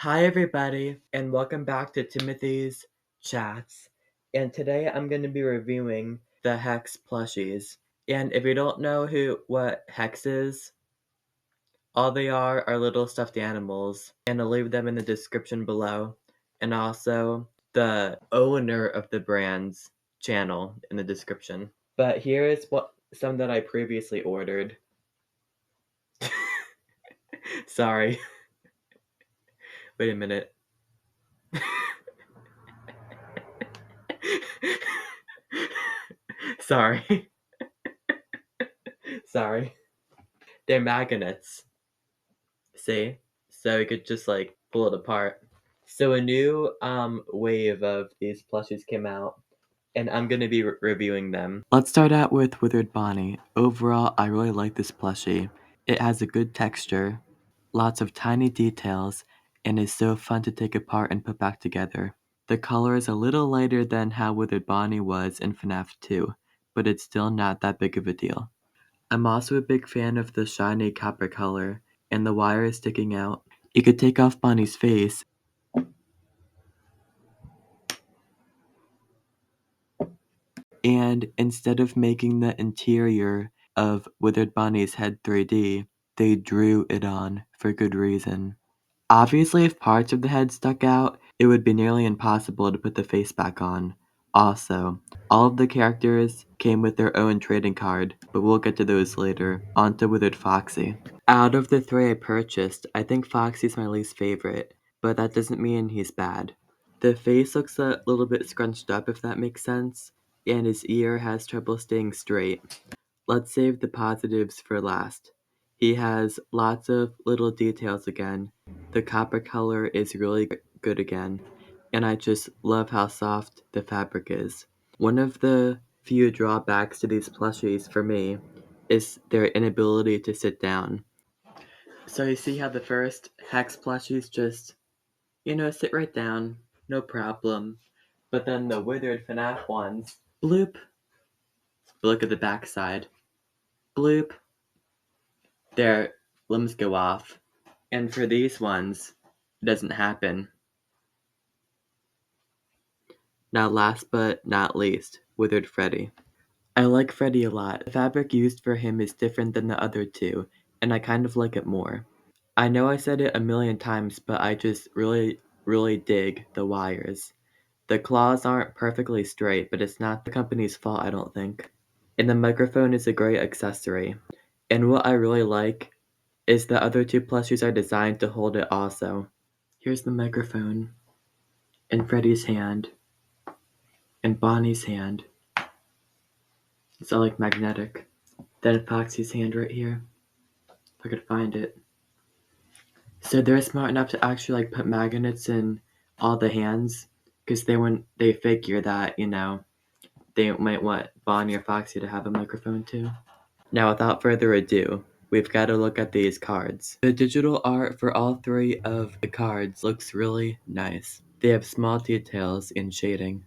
Hi, everybody, and welcome back to Timothy's Chats. And today I'm going to be reviewing the HEX plushies. And if you don't know what HEX is, all they are little stuffed animals, and I'll leave them in the description below, and also the owner of the brand's channel in the description. But here is some that I previously ordered. Sorry. Wait a minute. Sorry. Sorry. They're magnets. See? So you could just like pull it apart. So a new wave of these plushies came out, and I'm gonna be reviewing them. Let's start out with Withered Bonnie. Overall, I really like this plushie. It has a good texture, lots of tiny details, and is so fun to take apart and put back together. The color is a little lighter than how Withered Bonnie was in FNAF 2, but it's still not that big of a deal. I'm also a big fan of the shiny copper color, and the wire is sticking out. You could take off Bonnie's face, and instead of making the interior of Withered Bonnie's head 3D, they drew it on for good reason. Obviously, if parts of the head stuck out, it would be nearly impossible to put the face back on. Also, all of the characters came with their own trading card, but we'll get to those later. On to Withered Foxy. Out of the three I purchased, I think Foxy's my least favorite, but that doesn't mean he's bad. The face looks a little bit scrunched up, if that makes sense, and his ear has trouble staying straight. Let's save the positives for last. He has lots of little details again. The copper color is really good again, and I just love how soft the fabric is. One of the few drawbacks to these plushies for me is their inability to sit down. So you see how the first Hex plushies just, sit right down, no problem. But then the withered FNAF ones, bloop. Look at the backside, bloop. Their limbs go off. And for these ones, it doesn't happen. Now last but not least, Withered Freddy. I like Freddy a lot. The fabric used for him is different than the other two, and I kind of like it more. I know I said it a million times, but I just really dig the wires. The claws aren't perfectly straight, but it's not the company's fault, I don't think. And the microphone is a great accessory. And what I really like is the other two plushies are designed to hold it also. Here's the microphone, and Freddy's hand, and Bonnie's hand. It's all like magnetic. Then Foxy's hand right here, if I could find it. So they're smart enough to actually like put magnets in all the hands, because they figure that, they might want Bonnie or Foxy to have a microphone too. Now without further ado, we've got to look at these cards. The digital art for all three of the cards looks really nice. They have small details in shading.